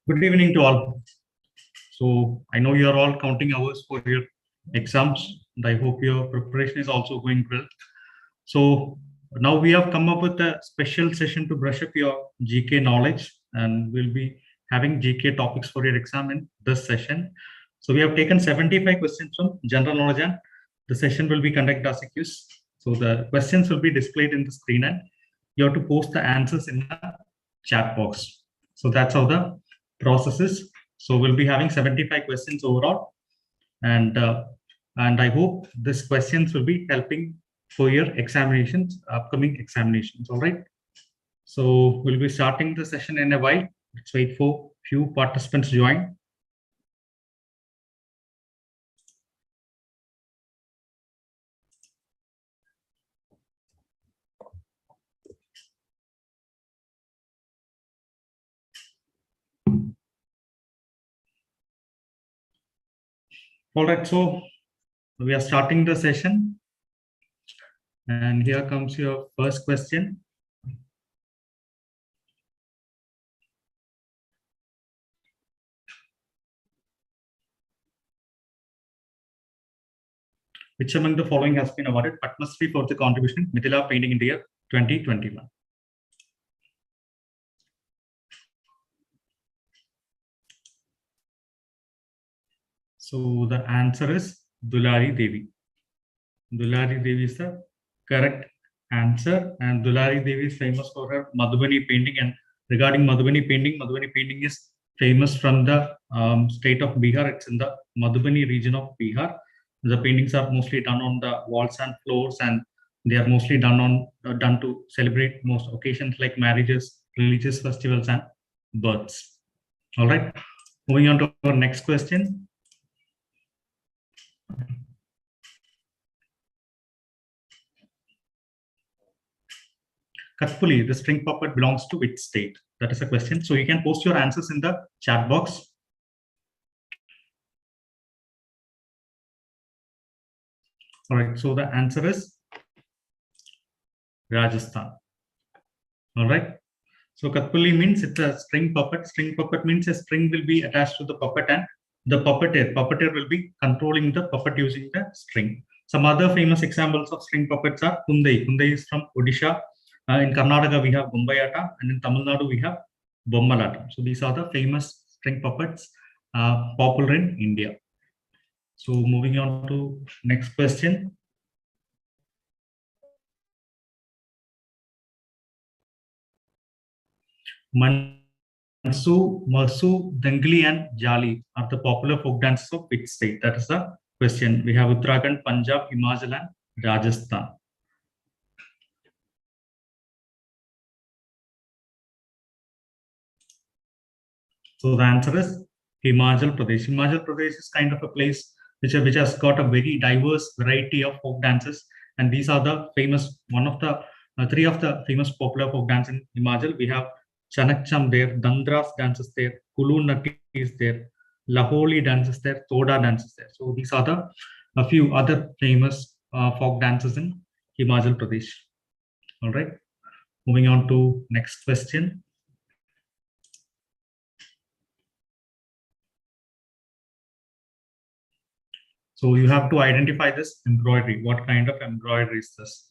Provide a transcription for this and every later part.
Good evening to all. So I know you are all counting hours for your exams, and I hope your preparation is also going well. So now we have come up with a special session to brush up your GK knowledge, and we'll be having GK topics for your exam in this session. So we have taken 75 questions from general knowledge, and the session will be conducted as a quiz. So the questions will be displayed in the screen, and you have to post the answers in the chat box. So that's how the process is. So we'll be having 75 questions overall, and I hope these questions will be helping for your examinations, upcoming examinations. All right. So we'll be starting the session in a while. Let's wait for few participants to join. All right, so we are starting the session, and here comes your first question. Which among the following has been awarded Padma Shri for the contribution Mithila Painting India 2021? So the answer is Dulari Devi. Dulari Devi is the correct answer, and Dulari Devi is famous for her Madhubani painting. And regarding Madhubani painting is famous from the state of Bihar. It's in the Madhubani region of Bihar. The paintings are mostly done on the walls and floors, and they are mostly done to celebrate most occasions like marriages, religious festivals, and births. All right. Moving on to our next question. Kathpuli, the string puppet belongs to which state? That is a question. So you can post your answers in the chat box. All right, so the answer is Rajasthan. All right. So Kathpuli means it's a string puppet. String puppet means a string will be attached to the puppet, and the puppeteer will be controlling the puppet using the string. Some other famous examples of string puppets are Kundai. Kundai is from Odisha. In Karnataka, we have Bombayata, and in Tamil Nadu, we have Bommalata. So these are the famous string puppets popular in India. So moving on to next question. Mansu, Marsu, Dangli, and Jali are the popular folk dances of which state? That is the question. We have Uttarakhand, Punjab, Himachal, and Rajasthan. So the answer is Himachal Pradesh. Himachal Pradesh is kind of a place which has got a very diverse variety of folk dances, and these are the famous three of the famous popular folk dance in Himachal. We have Chanakcham there, Dandras dances there, Kulu Natti is there, Laholi dances there, Toda dances there. So these are a few other famous folk dances in Himachal Pradesh. All right. Moving on to next question. So you have to identify this embroidery. What kind of embroidery is this?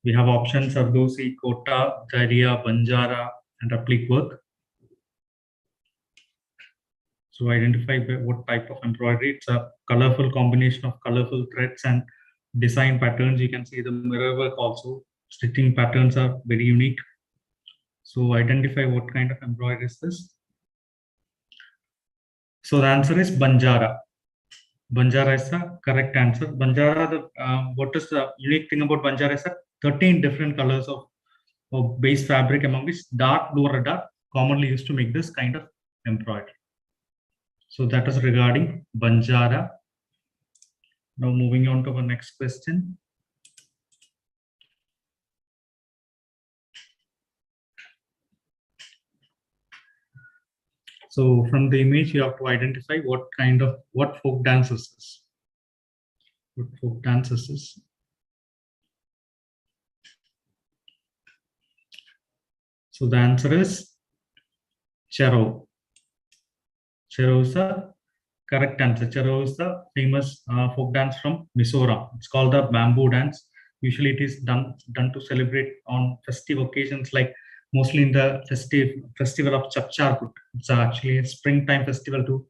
We have options: Sardosi, Kota, Daria, Banjara, and applique work. So identify what type of embroidery. It's a colorful combination of colorful threads and design patterns. You can see the mirror work also. Stitching patterns are very unique. So identify what kind of embroidery is this. So the answer is Banjara. Banjara is the correct answer. Banjara, what is the unique thing about Banjara is that 13 different colors of base fabric, among which dark blue or dark commonly used to make this kind of embroidery. So that is regarding Banjara. Now moving on to our next question. So from the image, you have to identify what folk dance is this. What folk dance is this? So the answer is Chero. Chero is the correct answer. Chero is the famous folk dance from Mizoram. It's called the bamboo dance. Usually, it is done to celebrate on festive occasions, like mostly in the festival of Chapchar. It's actually a springtime festival to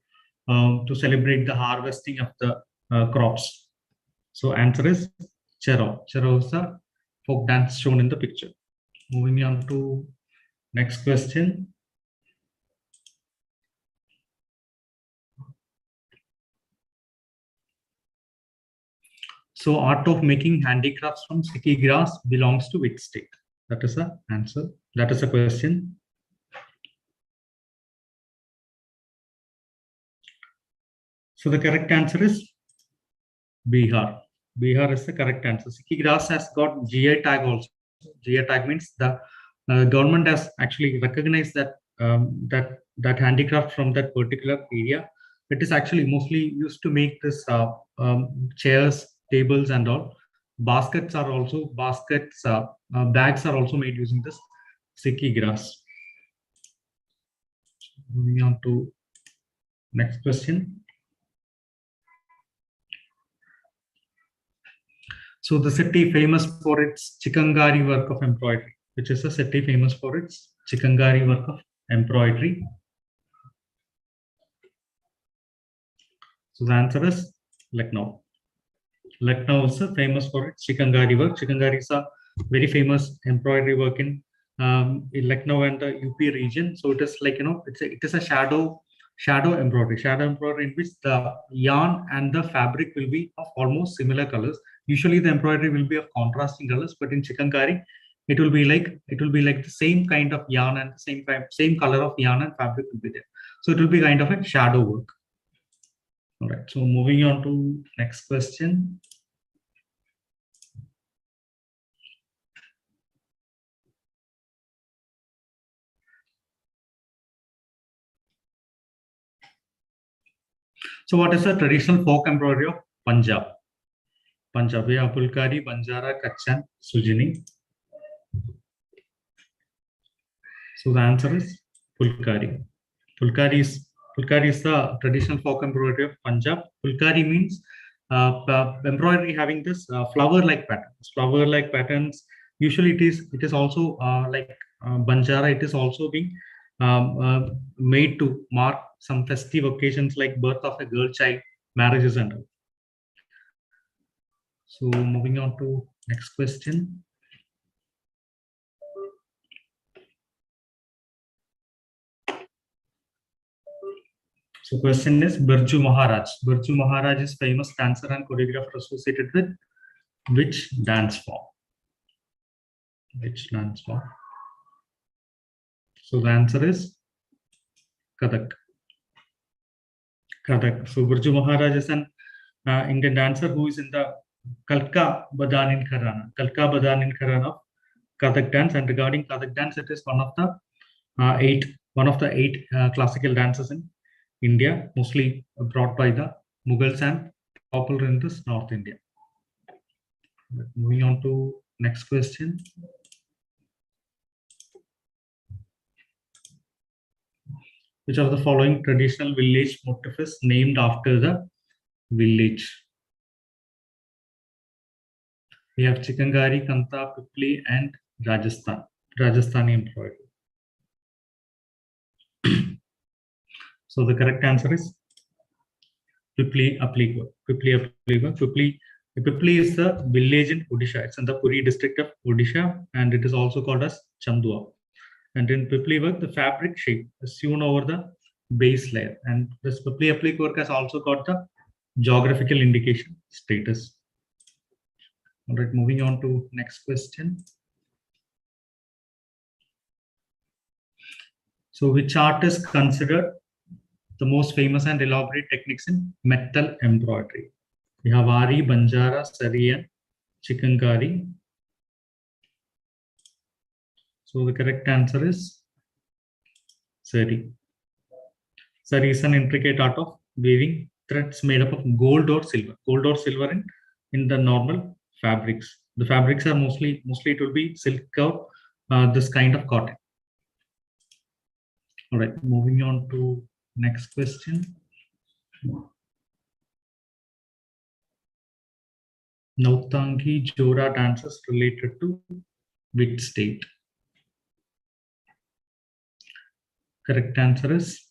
celebrate the harvesting of the crops. So, answer is Chero. Chero is the folk dance shown in the picture. Moving on to next question. So, art of making handicrafts from sticky grass belongs to which state? That is the answer. That is the question. So, the correct answer is Bihar. Bihar is the correct answer. Sticky grass has got GI tag also. GI tag means the government has actually recognized that that handicraft from that particular area. It is actually mostly used to make this chairs, tables, and all. Baskets, bags are also made using this sticky grass. Moving on to next question. So the city famous for its chikangari work of embroidery, which is a city famous for its chikangari work of embroidery. So the answer is Lucknow. Lucknow is famous for its chikangari work. Chikangari is a very famous embroidery work in Lucknow and the UP region. So it is like, it is a shadow embroidery in which the yarn and the fabric will be of almost similar colors. Usually the embroidery will be of contrasting colors, but in chikankari it will be like the same kind of yarn and same color of yarn and fabric will be there. So it will be kind of a shadow work. All right, so moving on to next question. So what is the traditional folk embroidery of Punjab? Punjab, we have Pulkari, Banjara, Kachan, Sujini. So the answer is Pulkari. Pulkari is the traditional folk embroidery of Punjab. Pulkari means embroidery having this flower-like patterns. Flower-like patterns. Usually, it is also like Banjara. It is also being made to mark some festive occasions like birth of a girl child, marriages, and all. So moving on to next question. So question is Birju Maharaj. Birju Maharaj is famous dancer and choreographer associated with which dance form? Which dance form? So the answer is Kathak. Kathak. So Birju Maharaj is an Indian dancer who is in the Kalka Badanin Kharana. Kalka Badanin Kharana of Kathak dance. And regarding Kathak dance, it is one of the eight classical dances in India, mostly brought by the Mughals and popular in this North India. Moving on to next question. Which of the following traditional village motif is named after the village? We have Chikangari, Kanta, Pipli, and Rajasthani embroidery. So the correct answer is Pipli Apli. Pipli is the village in Odisha. It's in the Puri district of Odisha, and it is also called as Chandua. And in Pipli work, the fabric shape is sewn over the base layer. And this Pipli Apli work has also got the geographical indication status. All right, moving on to next question. So which art is considered the most famous and elaborate techniques in metal embroidery? We have Ari, Banjara, Sari, and Chikankari. So the correct answer is Sari. Sari is an intricate art of weaving threads made up of gold or silver. Gold or silver in the normal fabrics. The fabrics are mostly it will be silk or this kind of cotton. All right, moving on to Next question. Nautangi Jora dances related to which state? Correct answer is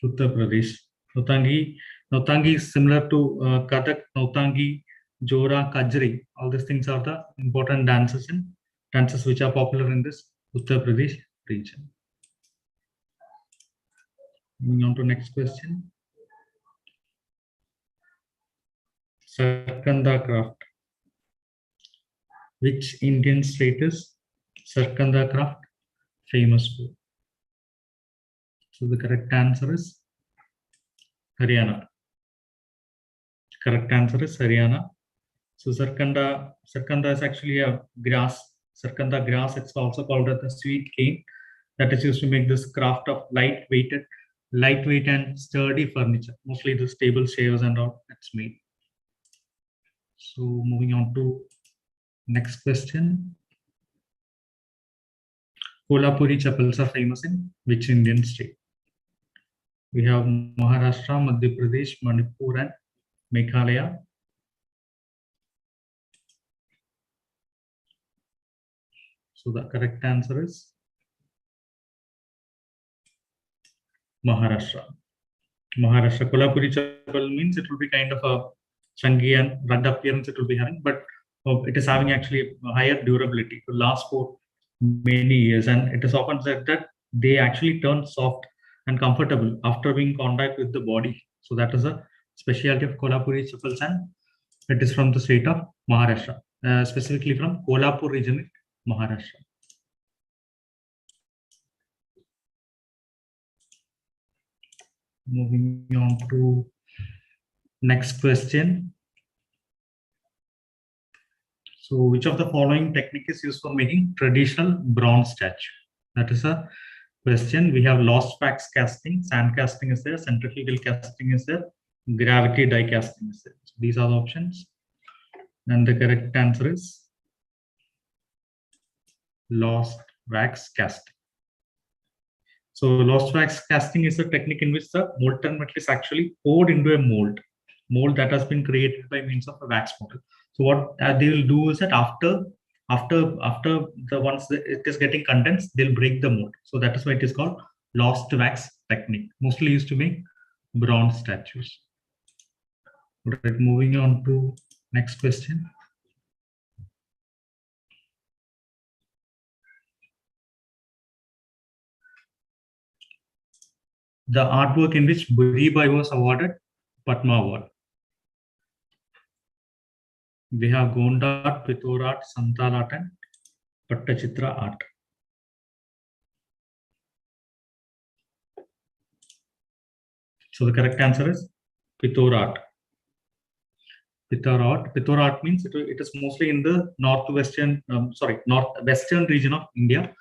Uttar Pradesh. Nautangi is similar to Kathak, Nautangi, Jora, Kajri. All these things are the important dances which are popular in this Uttar Pradesh region. Moving on to next question. Sarkanda craft. Which Indian state is Sarkanda craft famous for? So the correct answer is Haryana. Correct answer is Haryana. So Sarkanda is actually a grass. Sarkanda grass, it's also called as the sweet cane that is used to make this craft of lightweight and sturdy furniture. Mostly the table chairs and all that's made. So moving on to next question. Kolhapuri chapels are famous in which Indian state? We have Maharashtra, Madhya Pradesh, Manipur, and Meghalaya. So the correct answer is Maharashtra. Kolhapuri chapel means it will be kind of a chunky and rugged appearance it will be having, but it is having actually a higher durability to last for many years. And it is often said that they actually turn soft and comfortable after being in contact with the body. So that is a specialty of Kolhapuri chapels, and it is from the state of Maharashtra, specifically from Kolhapur region in Maharashtra. Moving on to next question. So which of the following technique is used for making traditional bronze statue? That is a question. We have lost wax casting, sand casting is there, centrifugal casting is there, gravity die casting is there. So these are the options. And the correct answer is lost wax casting. So lost wax casting is a technique in which the molten metal is actually poured into a mold that has been created by means of a wax model. So what they will do is that after the once it is getting condensed, they'll break the mold. So that is why it is called lost wax technique, mostly used to make bronze statues. Right, moving on to next question. The artwork in which Buribai was awarded Padma Award. We have Gonda art, Pitor art, Santal art, and Pattachitra art. So the correct answer is Pitor art. Pitor art means it is mostly in the northwestern region of India,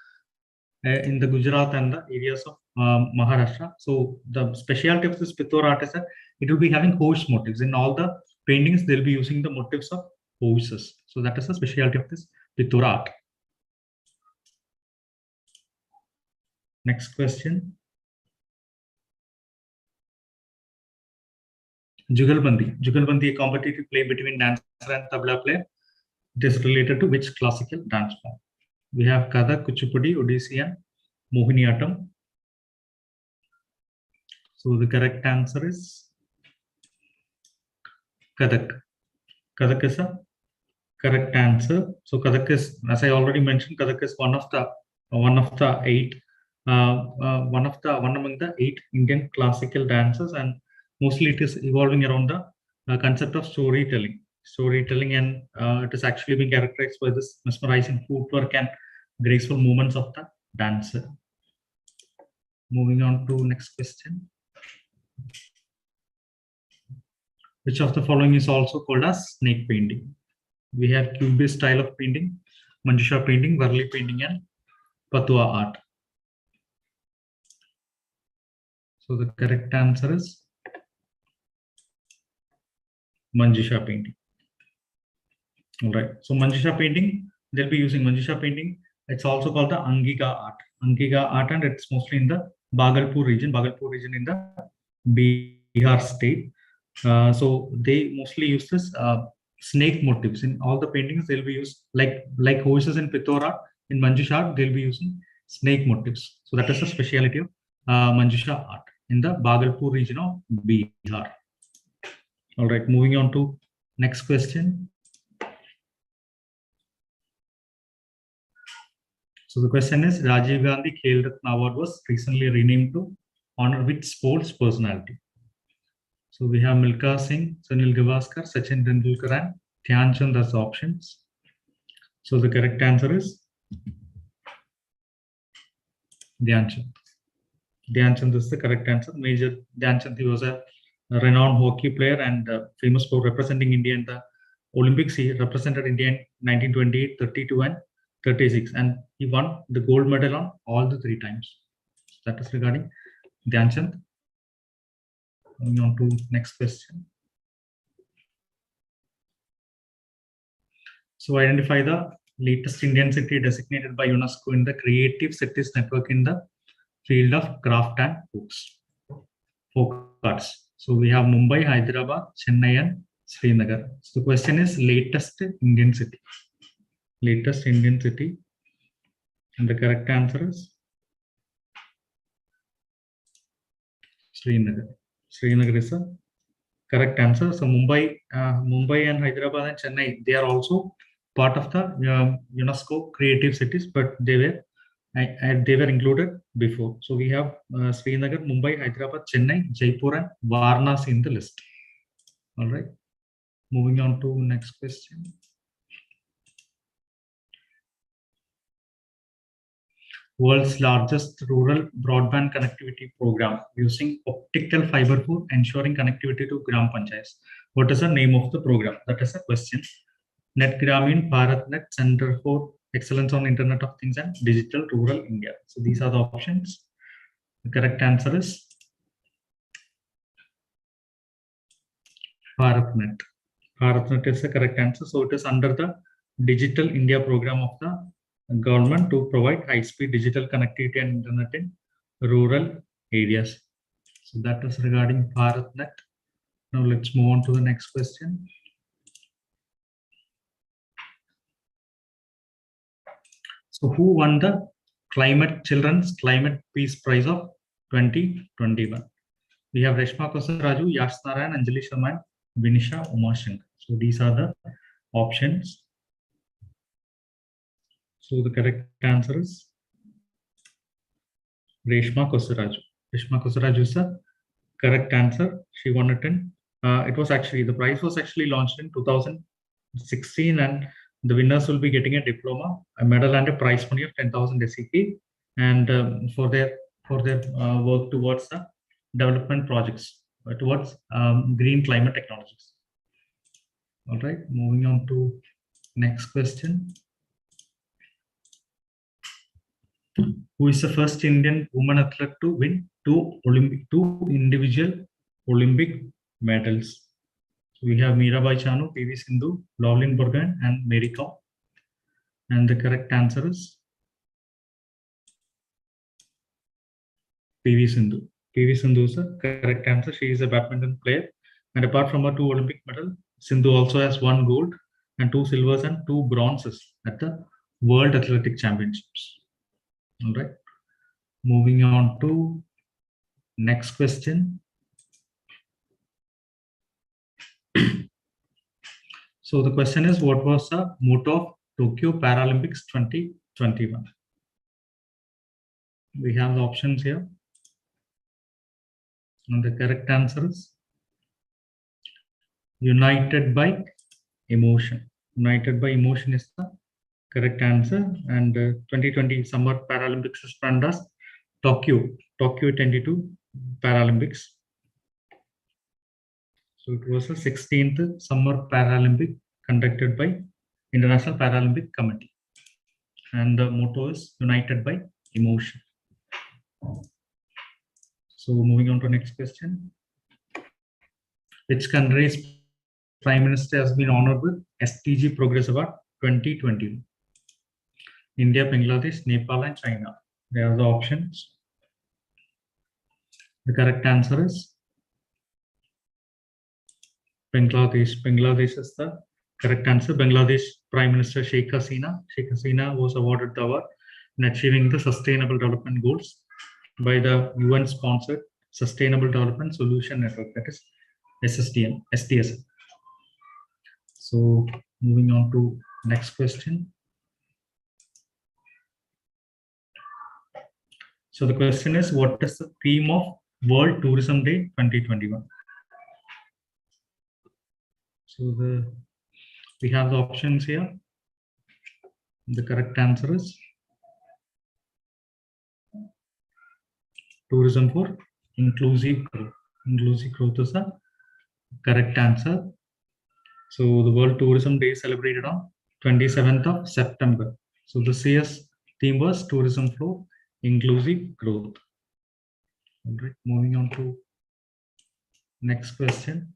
in the Gujarat and the areas of Maharashtra. So the specialty of this Pitor art is that it will be having horse motifs. In all the paintings, they'll be using the motifs of horses. So that is the specialty of this Pitor art. Next question. Jugalbandi, a competitive play between dancer and tabla player. It is related to which classical dance form? We have Kathak, Kuchipudi, Odissi, and Mohiniyattam. So the correct answer is Kathak. Kathak is a correct answer. So Kathak is, as I already mentioned, Kathak is one among the 8 Indian classical dances, and mostly it is evolving around the concept of storytelling, and it is actually being characterized by this mesmerizing footwork and graceful movements of the dancer. Moving on to next question. Which of the following is also called as snake painting? We have cubist style of painting, Manjusha painting, Varli painting, and Patua art. So the correct answer is Manjusha painting. All right. So Manjusha painting, they'll be using Manjusha painting. It's also called the Angiga art. And it's mostly in the Bhagalpur region in the Bihar state. So they mostly use this snake motifs in all the paintings. They'll be used like horses in Pitora, in Manjusha, they'll be using snake motifs. So that is the speciality of Manjusha art in the Bhagalpur region of Bihar. All right, moving on to next question. So the question is, Rajiv Gandhi Khel Ratna Award was recently renamed to honor which sports personality? So we have Milkha Singh, Sunil Gavaskar, Sachin Tendulkar, and Dhyan Chand as options. So the correct answer is Dhyan Chand. Dhyan Chand is the correct answer. Major Dhyan Chand, he was a renowned hockey player and famous for representing India in the Olympics. He represented India in 1928, 32, and 36, and he won the gold medal on all the 3 times. So that is regarding Dhyan Chand. Moving on to next question. So identify the latest Indian city designated by UNESCO in the Creative Cities Network in the field of craft and folk arts. So we have Mumbai, Hyderabad, Chennai, and Srinagar. So the question is latest Indian city. Latest Indian city. And the correct answer is Srinagar. Srinagar is the correct answer. So Mumbai and Hyderabad and Chennai, they are also part of the UNESCO creative cities, but they were included before. So we have Srinagar, Mumbai, Hyderabad, Chennai, Jaipur, and Varanasi in the list. All right. Moving on to next question. World's largest rural broadband connectivity program using optical fiber for ensuring connectivity to Gram Panchayats. What is the name of the program? That is a question. Net Gramin BharatNet Center for Excellence on Internet of Things and Digital Rural India. So these are the options. The correct answer is BharatNet. BharatNet is the correct answer. So it is under the Digital India program of the government to provide high-speed digital connectivity and internet in rural areas. So that is regarding BharatNet. Now let's move on to the next question. So who won the Children's Climate Peace Prize of 2021? We have Reshma Kosaraju, Yash Narayan, Anjali Sharma, and Vinisha Umashankar. So these are the options. So the correct answer is Reshma Kosaraju. Reshma Kosaraju is the correct answer. She won it in. The prize was actually launched in 2016, and the winners will be getting a diploma, a medal, and a prize money of 10,000 SEK, and for their work towards the development projects towards green climate technologies. All right, moving on to next question. Who is the first Indian woman athlete to win two individual Olympic medals? So we have Mirabai Chanu, PV Sindhu, Lovlin Borgohain, and Mary Kom. And the correct answer is PV Sindhu. PV Sindhu is the correct answer. She is a badminton player. And apart from her 2 Olympic medals, Sindhu also has 1 gold and 2 silvers and 2 bronzes at the World Athletic Championships. All right. Moving on to next question. So the question is, what was the motto of Tokyo Paralympics 2021? We have the options here. And the correct answer is United by Emotion. United by Emotion is the correct answer. And 2020 Summer Paralympics is planned as Tokyo 22 Paralympics. So it was the 16th Summer Paralympic conducted by International Paralympic Committee. And the motto is United by Emotion. So moving on to next question. Which country's Prime Minister has been honored with SDG Progress Award 2020? India, Bangladesh, Nepal, and China. They are the options. The correct answer is Bangladesh. Bangladesh is the correct answer. Bangladesh Prime Minister Sheikh Hasina. Sheikh Hasina was awarded the award in achieving the Sustainable Development Goals by the UN-sponsored Sustainable Development Solution Network, that is SDS. So moving on to next question. So the question is, what is the theme of World Tourism Day 2021? So we have the options here. The correct answer is tourism for inclusive growth. Inclusive growth is the correct answer. So the World Tourism Day is celebrated on 27th of September. So this year's theme was tourism for inclusive growth. All right, moving on to next question.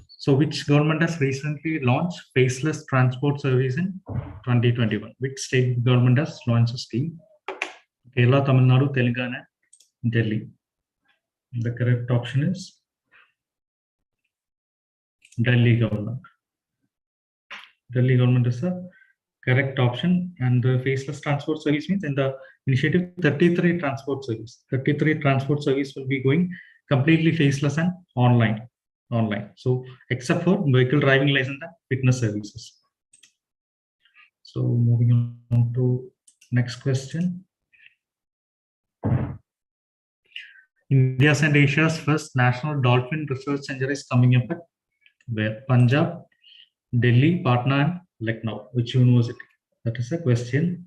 So which government has recently launched faceless transport service in 2021? Which state government has launched a scheme? Kerala, Tamil Nadu, Telangana, Delhi. The correct option is Delhi government. Delhi government is the correct option. And the faceless transport service means in the initiative 33 transport service. 33 transport service will be going completely faceless and online. So except for vehicle driving license and fitness services. So moving on to next question. India's and Asia's first national dolphin research center is coming up at where? Punjab, Delhi, Patna, and Lucknow. Which university? That is a question.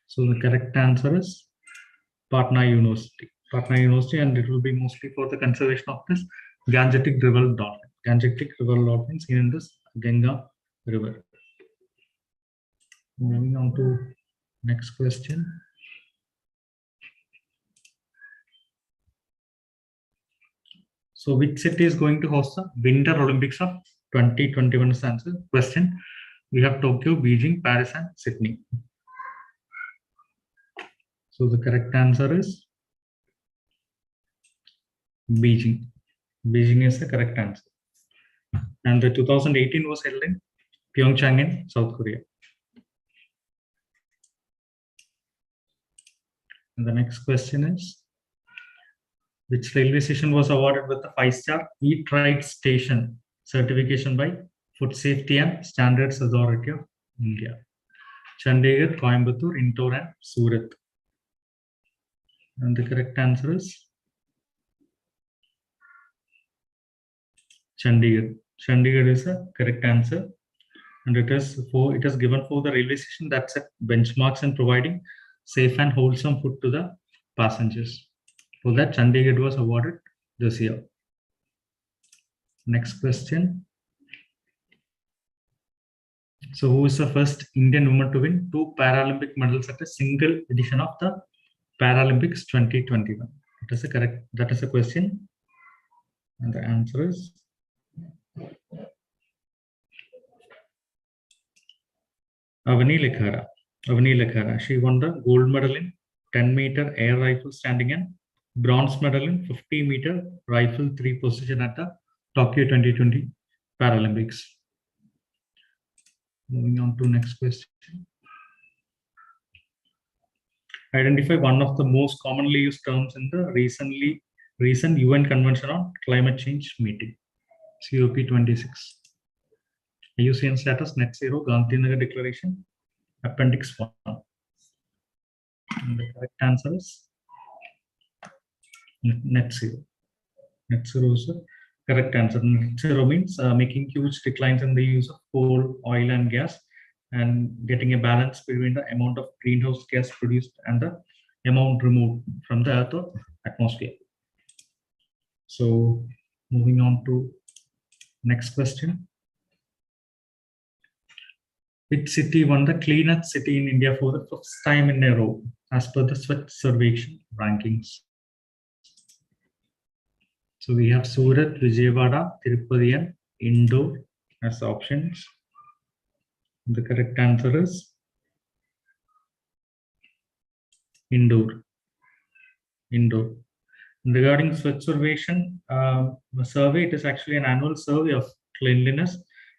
So the correct answer is Patna University. Patna University, and it will be mostly for the conservation of this Gangetic river dolphin. Gangetic river dolphin seen in this Ganga river. Moving on to next question. So which city is going to host the Winter Olympics of 2021 is the answer. Question. We have Tokyo, Beijing, Paris, and Sydney. So the correct answer is Beijing. Beijing is the correct answer. And the 2018 was held in Pyeongchang in South Korea. And the next question is, which railway station was awarded with the 5-star Eat Right Station certification by Food Safety and Standards Authority of India? Chandigarh, Coimbatore, Indore, and Surat. And the correct answer is Chandigarh. Chandigarh is the correct answer, and it is given for the railway station that set benchmarks in providing safe and wholesome food to the passengers. For that, Chandigarh was awarded this year. Next question. So, who is the first Indian woman to win 2 Paralympic medals at a single edition of the Paralympics 2021? That is a question, and the answer is Avani Lekhara. She won the gold medal in 10-meter air rifle standing and bronze medal in 50-meter rifle 3 position at the Tokyo 2020 Paralympics. Moving on to next question. Identify one of the most commonly used terms in the recent UN Convention on Climate Change meeting, COP26. IUCN status, net zero, Gandhinagar Declaration, Appendix 1. And the correct answer is net zero. Net zero is the correct answer. Net zero means making huge declines in the use of coal, oil, and gas, and getting a balance between the amount of greenhouse gas produced and the amount removed from the Earth or atmosphere. So, moving on to next question. Which city won the cleanest city in India for the 5th time in a row, as per the Swachh Survekshan rankings? So we have Surat, Vijayawada, Tirupati, and Indore as options. The correct answer is Indoor. Indoor. Regarding Swachh Survation survey, it is actually an annual survey of cleanliness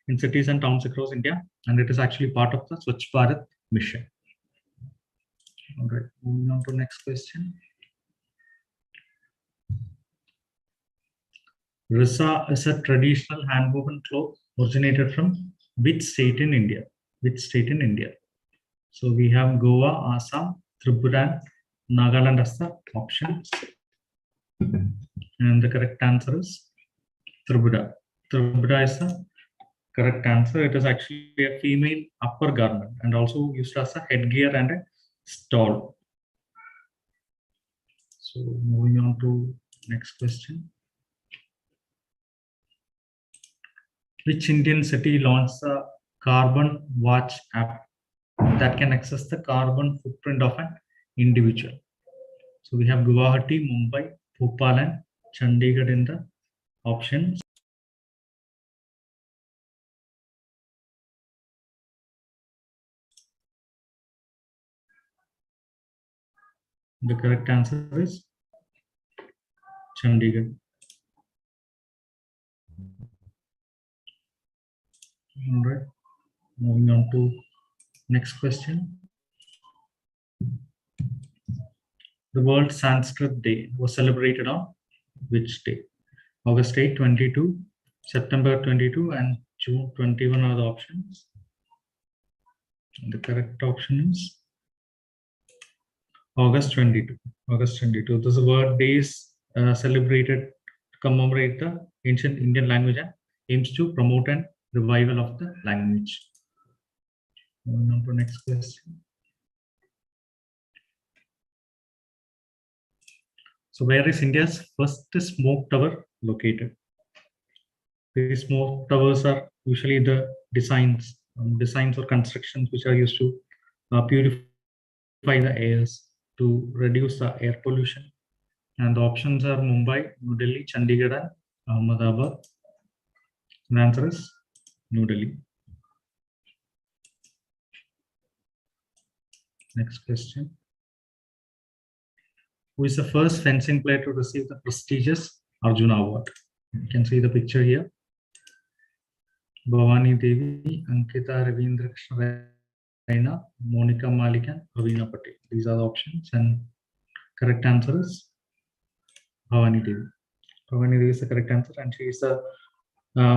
in cities and towns across India, and it is actually part of the Swachh Bharat mission. All right, moving on to next question. Risa is a traditional hand-woven cloth originated from which state in India? Which state in India? So we have Goa, Assam, Tripura, Nagaland as the options. And the correct answer is Tripura. Tripura is the correct answer. It is actually a female upper garment and also used as a headgear and a stole. So moving on to next question. Which Indian city launched the carbon watch app that can access the carbon footprint of an individual? So we have Guwahati, Mumbai, Bhopal and Chandigarh in the options. The correct answer is Chandigarh. All right, moving on to next question. The World Sanskrit Day was celebrated on which day? August 8, 22, September 22, and June 21 are the options. And the correct option is August 22. August 22. This word day is celebrated to commemorate the ancient Indian language and aims to promote and revival of the language. Moving on to next question. So where is India's first smoke tower located? These smoke towers are usually the designs or constructions which are used to purify the airs to reduce the air pollution. And the options are Mumbai, New Delhi, Chandigarh, and Ahmedabad. The answer is New Delhi. Next question. Who is the first fencing player to receive the prestigious Arjuna Award? You can see the picture here. Bhavani Devi, Ankita Ravindra Krishna Raina, Monica Malik, and Ravina Patel. These are the options, and correct answer is Bhavani Devi. Bhavani Devi is the correct answer, and she is the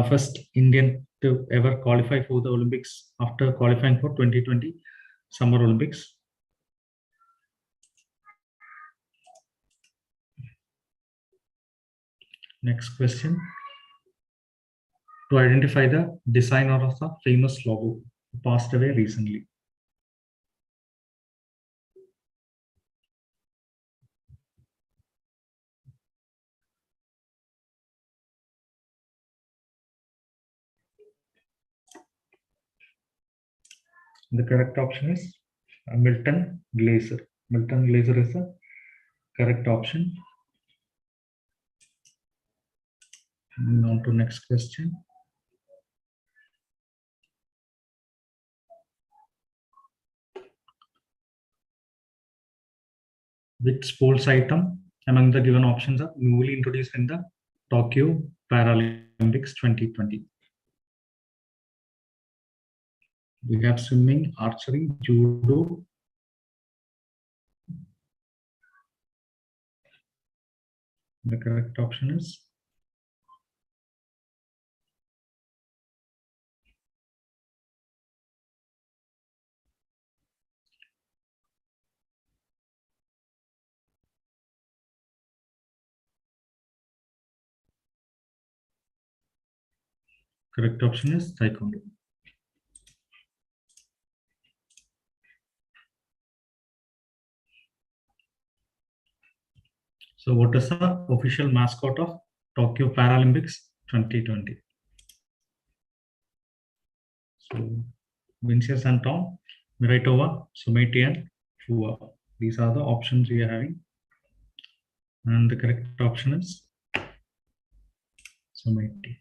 first Indian to ever qualify for the Olympics after qualifying for 2020 Summer Olympics. Next question. To identify the designer of the famous logo who passed away recently. The correct option is Milton Glaser. Milton Glaser is the correct option. Moving on to next question. Which sports item among the given options are newly introduced in the Tokyo Paralympics 2020? We have swimming, archery, judo. The correct option is taekwondo. So what is the official mascot of Tokyo Paralympics 2020? So Vincius Anton, Miraitova, Sumeti, and Fua. These are the options we are having. And the correct option is Sumeti.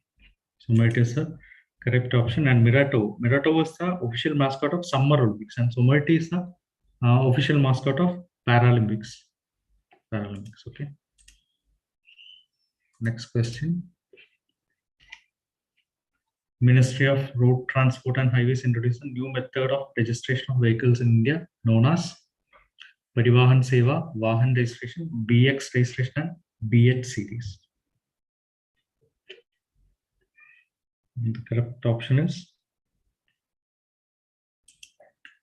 Sumeti is the correct option. And Miraitova is the official mascot of Summer Olympics. And Sumeti is the official mascot of Paralympics. Okay. Next question. Ministry of Road Transport and Highways introduced a new method of registration of vehicles in India known as Parivahan Seva, Vahan registration, BX registration, and BH series. And the correct option is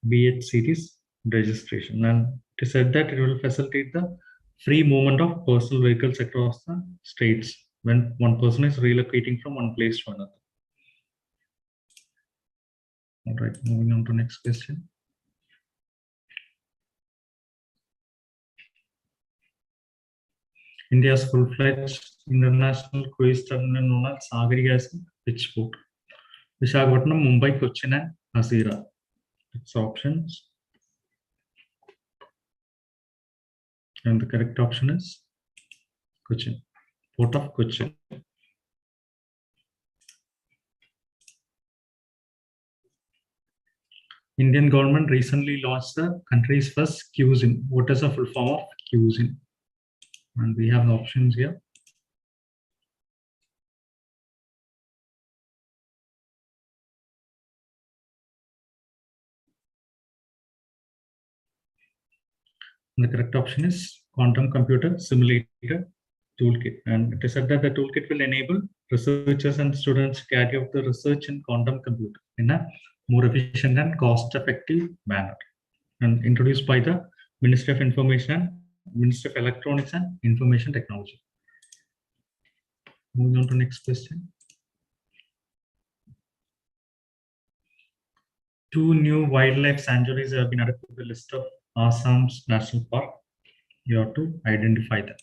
BH series registration, and it is said that it will facilitate the free movement of personal vehicles across the states when one person is relocating from one place to another. All right, moving on to next question. India's full-fledged international cruise terminal known as Sagari as which port? Visakhapatnam, Mumbai, Cochin, and Hazira. Its options. And the correct option is Cochin, Port of Cochin. Indian government recently launched the country's first cuisine. What is the full form of cuisine? And we have the options here. And the correct option is Quantum Computer Simulator Toolkit. And it is said that the toolkit will enable researchers and students to carry out the research in quantum computer in a more efficient and cost-effective manner. And introduced by the Ministry of Information, Ministry of Electronics and Information Technology. Moving on to next question. 2 new wildlife sanctuaries have been added to the list of Assam's National Park. You have to identify them.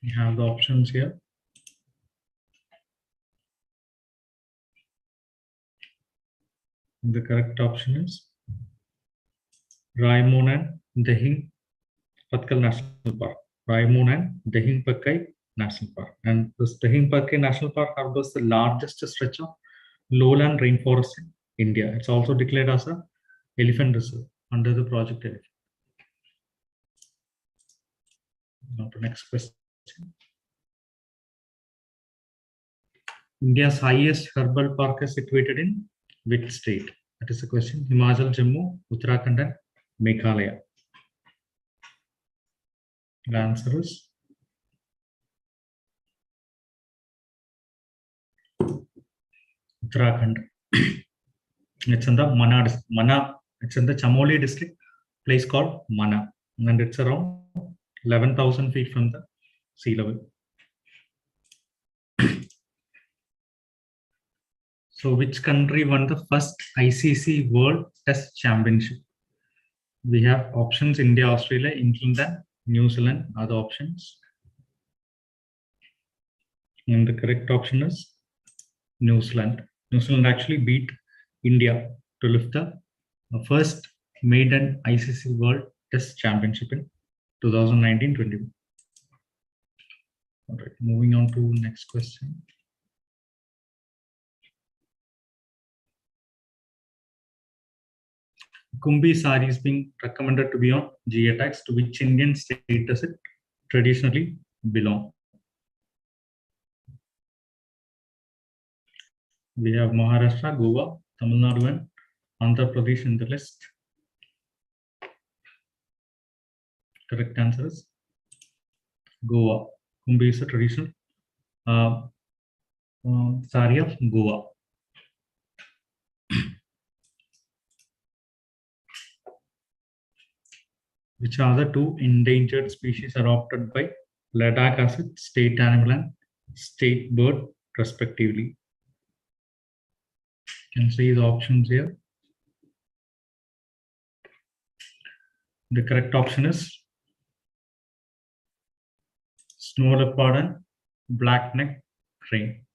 We have the options here. The correct option is Raimon and THiNC Patkal National Park. Raimon and THiNC Pakkai National Park. And this THiNC Pakkai National Park harbors the largest stretch of lowland rainforest in India. It's also declared as an elephant reserve under the Project Elephant. Now to next question. India's highest herbal park is situated in which state? That is the question. Himachal, Jammu, Uttarakhand, and Meghalaya. The answer is Uttarakhand. It's in the Mana. It's in the Chamoli district, place called Mana, and it's around 11,000 feet from the sea level. So, which country won the first ICC World Test Championship? We have options: India, Australia, England, and New Zealand are the options. And the correct option is New Zealand. New Zealand actually beat India to lift the first maiden ICC World Test Championship in 2019-21. All right, moving on to next question. Kumbi sari is being recommended to be on GA tags. To which Indian state does it traditionally belong? We have Maharashtra, Goa, Tamil Nadu, and Andhra Pradesh in the list. Correct answer is Goa. Kumbi is a traditional sari of Goa. Which are the 2 endangered species adopted by Ladakh as its state animal and state bird, respectively? You can see the options here. The correct option is snow leopard and black-necked crane.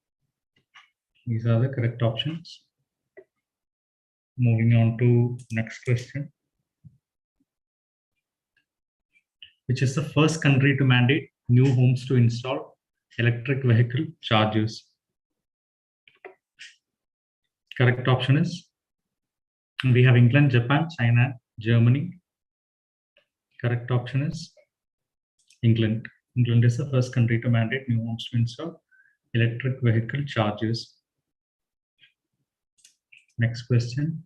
These are the correct options. Moving on to next question. Which is the first country to mandate new homes to install electric vehicle chargers? Correct option is we have England, Japan, China, Germany. Correct option is England. England is the first country to mandate new homes to install electric vehicle chargers. Next question.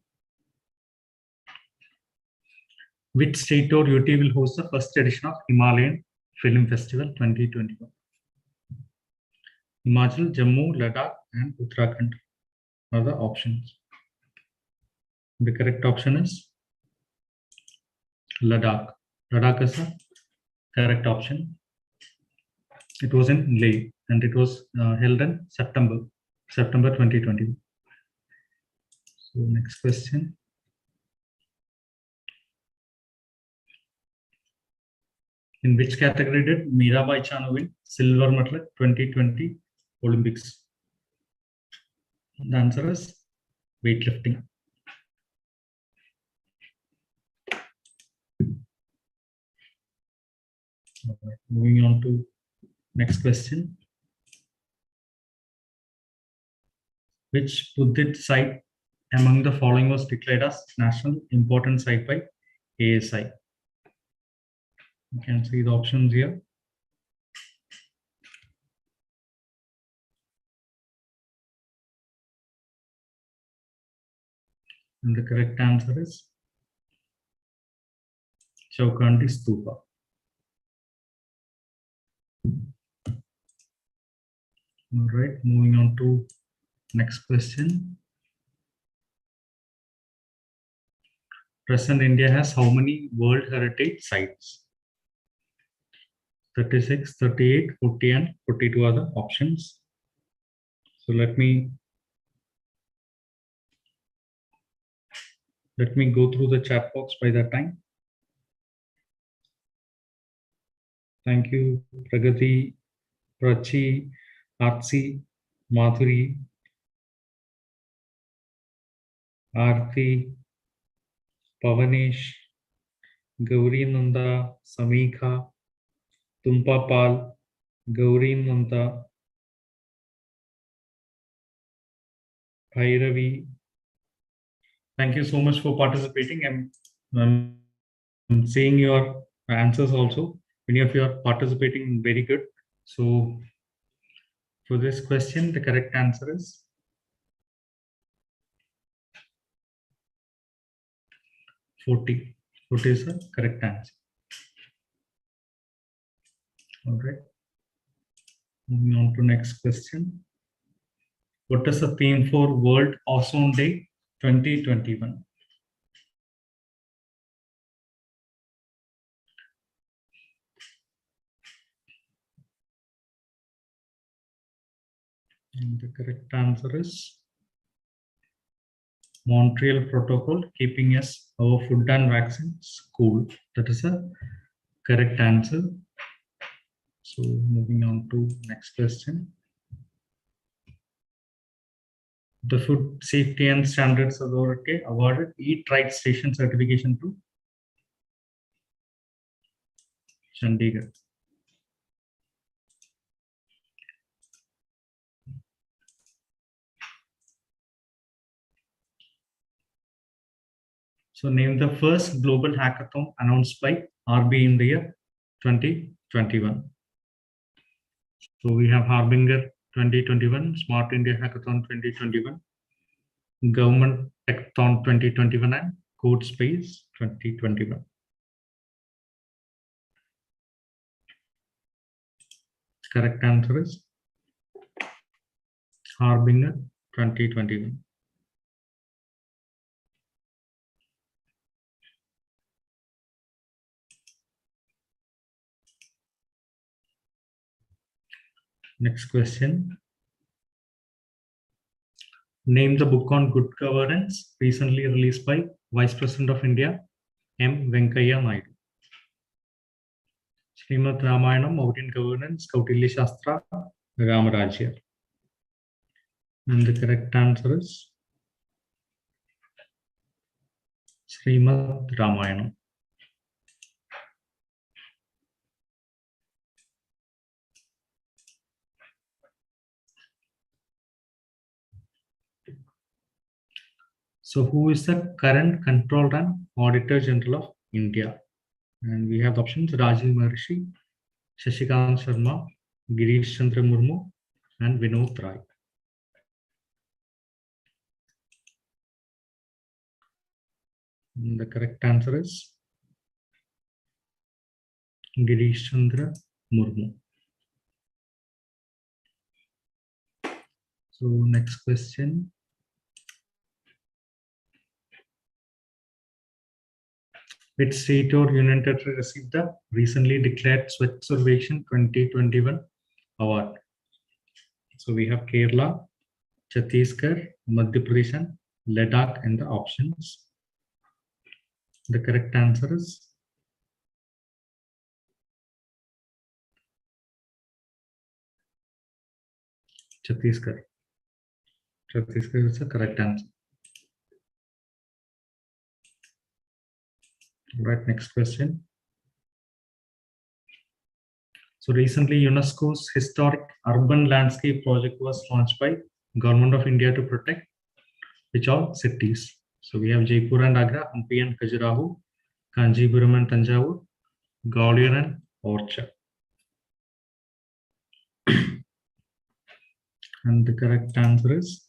Which state or UT will host the first edition of Himalayan Film Festival 2021? Himachal, Jammu, Ladakh, and Uttarakhand are the options. The correct option is Ladakh. Ladakh is the correct option. It was in Leh and it was held in September 2020. So next question. In which category did Mirabai Chanu win silver medal at 2020 Olympics? The answer is weightlifting. Right, moving on to next question. Which Buddhist site among the following was declared as national important site by ASI? You can see the options here. And the correct answer is Chaukanti Stupa. All right, moving on to next question. Present India has how many World Heritage Sites? 36, 38, 40, and 42 are the options. So let me go through the chat box by that time. Thank you, Pragati, Prachi, Artsi, Madhuri, Aarti, Pavanesh, Gauri Nanda, Samikha, Tumpa Pal, Gauri Nanda, Bhairavi. Thank you so much for participating. I'm seeing your answers also. Many of you are participating, very good. So for this question, the correct answer is 40. 40 is the correct answer. All right. Moving on to next question. What is the theme for World Ozone Day 2021? And the correct answer is Montreal Protocol, keeping us our food and vaccines cool. That is a correct answer. So moving on to next question. The Food Safety and Standards Authority awarded Eat Right Station certification to Chandigarh. So name the first global hackathon announced by RB in the year 2021. So we have Harbinger 2021, Smart India Hackathon 2021, Government Techthon 2021, and Code Space 2021. Correct answer is Harbinger 2021. Next question. Name the book on good governance recently released by Vice President of India, M. Venkaiah Naidu. Srimad Ramayanam, Mauryan Governance, Kautilya Shastra, Ramarajya. And the correct answer is Srimad Ramayanam. So who is the current Controller and Auditor General of India? And we have the options Rajiv Maharishi, Shashikant Sharma, Girish Chandra Murmu, and Vinod Rai. And the correct answer is Girish Chandra Murmu. So next question. Which state or union territory received the recently declared Swachh Survation 2021 award? So we have Kerala, Chhattisgarh, Madhya Pradesh, and Ladakh in the options. The correct answer is Chhattisgarh. Chhattisgarh is the correct answer. Right, next question. So recently, UNESCO's historic urban landscape project was launched by Government of India to protect which all cities. So we have Jaipur and Agra, Hampi and Khajuraho, Kanjipuram and Tanjavur, Gwalior and Orcha. And the correct answer is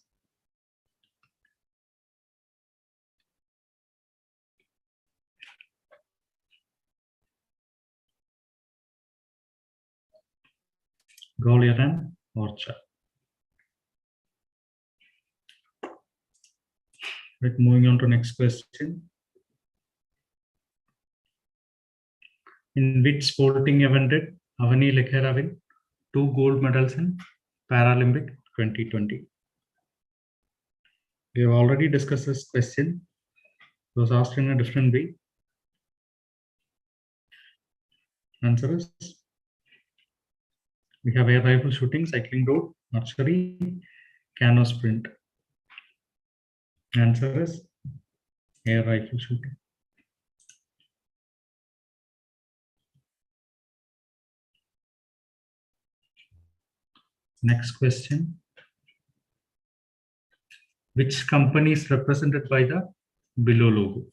Gwalior and Orcha. Right, moving on to next question. In which sporting event did Avani Lekhera win 2 gold medals in Paralympic 2020? We have already discussed this question. It was asked in a different way. Answer is we have air rifle shooting, cycling road, archery, canoe sprint. Answer is air rifle shooting. Next question. Which company is represented by the below logo?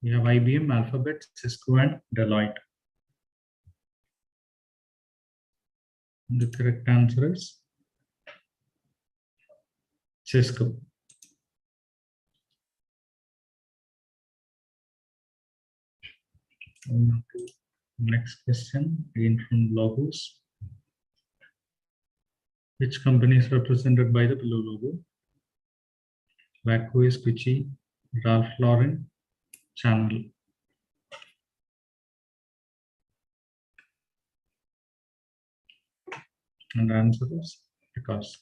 We have IBM, Alphabet, Cisco, and Deloitte. The correct answer is Cisco. Next question, again from logos. Which company is represented by the below logo? Vaco is Gucci, Ralph Lauren, Chanel. And the answer is because.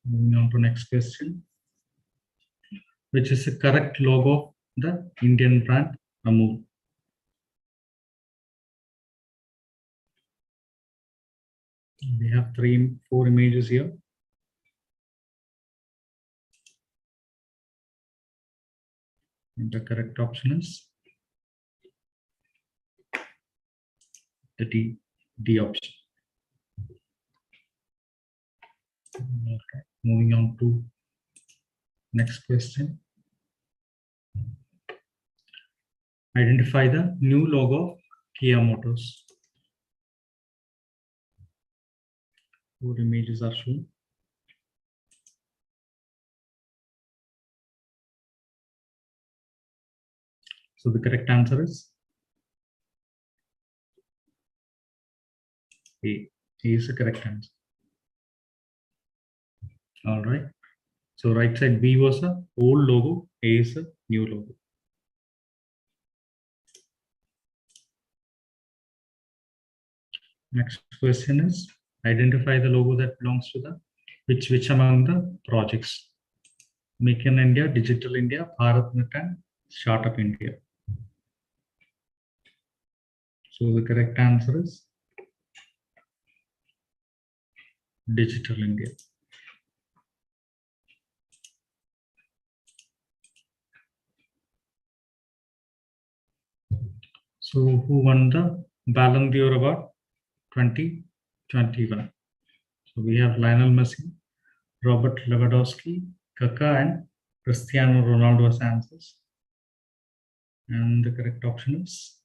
Moving on to next question. Which is the correct logo of the Indian brand Amul? We have 4 images here. And the correct option is the D option. Okay. Moving on to next question. Identify the new logo of Kia Motors. 4 images are shown. So the correct answer is A. A is the correct answer. All right. So right side B was the old logo, A is the new logo. Next question is identify the logo that belongs to the which among the projects? Make in India, Digital India, BharatNet, and Startup India. So the correct answer is Digital India. So who won the Ballon d'Or Award 2020? 21. So we have Lionel Messi, Robert Lewandowski, Kaká, and Cristiano Ronaldo as answers. And the correct option is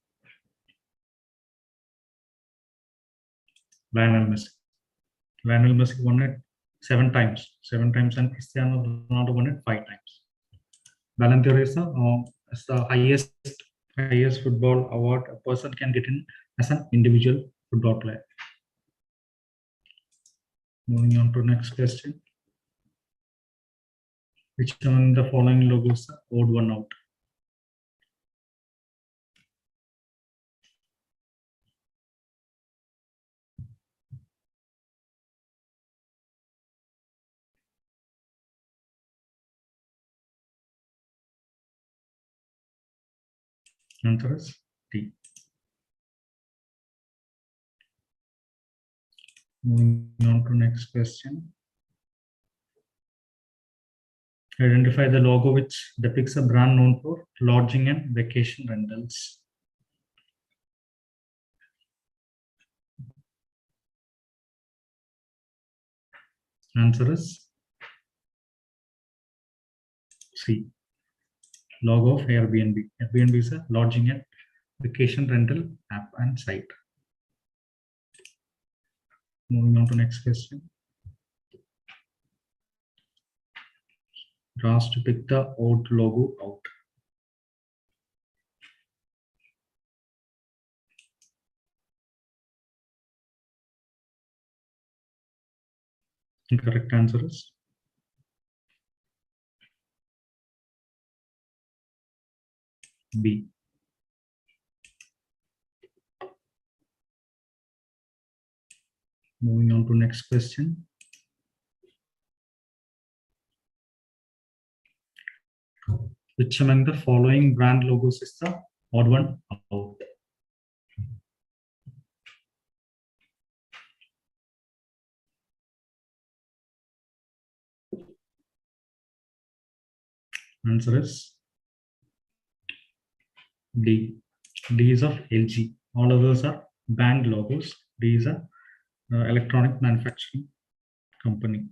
Lionel Messi. Lionel Messi won it 7 times, and Cristiano Ronaldo won it 5 times. Ballon d'Or is the highest football award a person can get in as an individual football player. Moving on to next question. Which among the following logos are odd one out? Answer is D. Moving on to next question. Identify the logo which depicts a brand known for lodging and vacation rentals. Answer is C. Logo of Airbnb. Airbnb is a lodging and vacation rental app and site. Moving on to next question. Asked to pick the odd logo out. The correct answer is B. Moving on to next question. Which among the following brand logos is the odd one out? Answer is D. D is of LG. All others are brand logos. D is a electronic manufacturing company.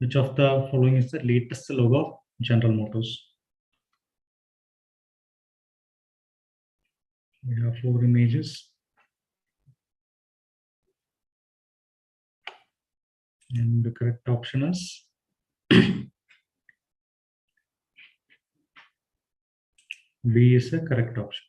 Which of the following is the latest logo of General Motors? We have 4 images. And the correct option is B is the correct option.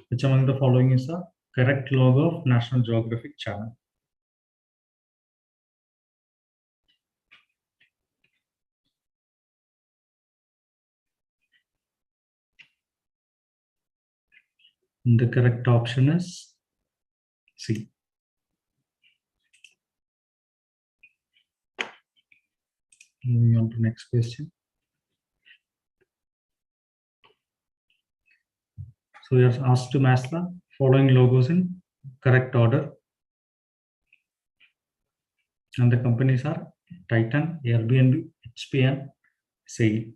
Which among the following is the correct logo of National Geographic Channel? And the correct option is C. Moving on to next question. So we are asked to match the following logos in correct order. And the companies are Titan, Airbnb, HP, and ceed.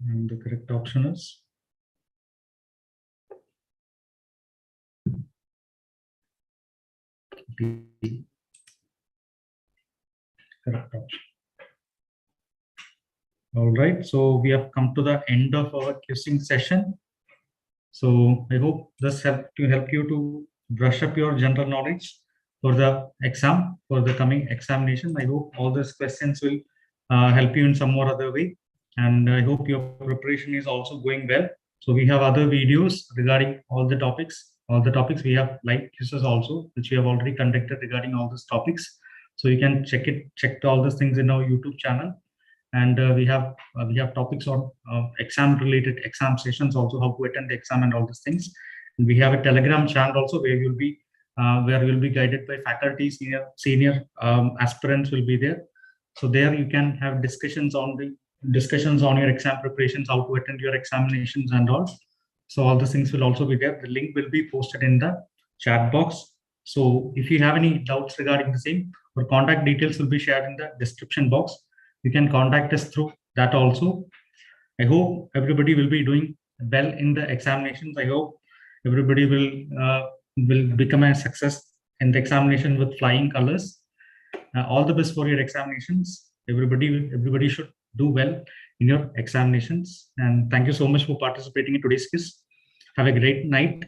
And the correct option is D. Correct option. All right, so we have come to the end of our quizzing session. So I hope this helped you to brush up your general knowledge for the exam, for the coming examination. I hope all these questions will help you in some or other way. And I hope your preparation is also going well. So we have other videos regarding all the topics. We have live quizzes also, which we have already conducted regarding all these topics. So you can check all these things in our YouTube channel. And we have topics on exam sessions also, how to attend the exam and all these things. And we have a Telegram channel also where you'll be where you'll be guided by faculty, senior aspirants will be there. So there you can have discussions on your exam preparations, how to attend your examinations and all. So all these things will also be there. The link will be posted in the chat box. So if you have any doubts regarding the same, our contact details will be shared in the description box. You can contact us through that also. I hope everybody will be doing well in the examinations. I hope everybody will become a success in the examination with flying colors. All the best for your examinations. Everybody should do well in your examinations. And thank you so much for participating in today's quiz. Have a great night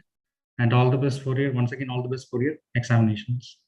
and all the best for your, once again, all the best for your examinations.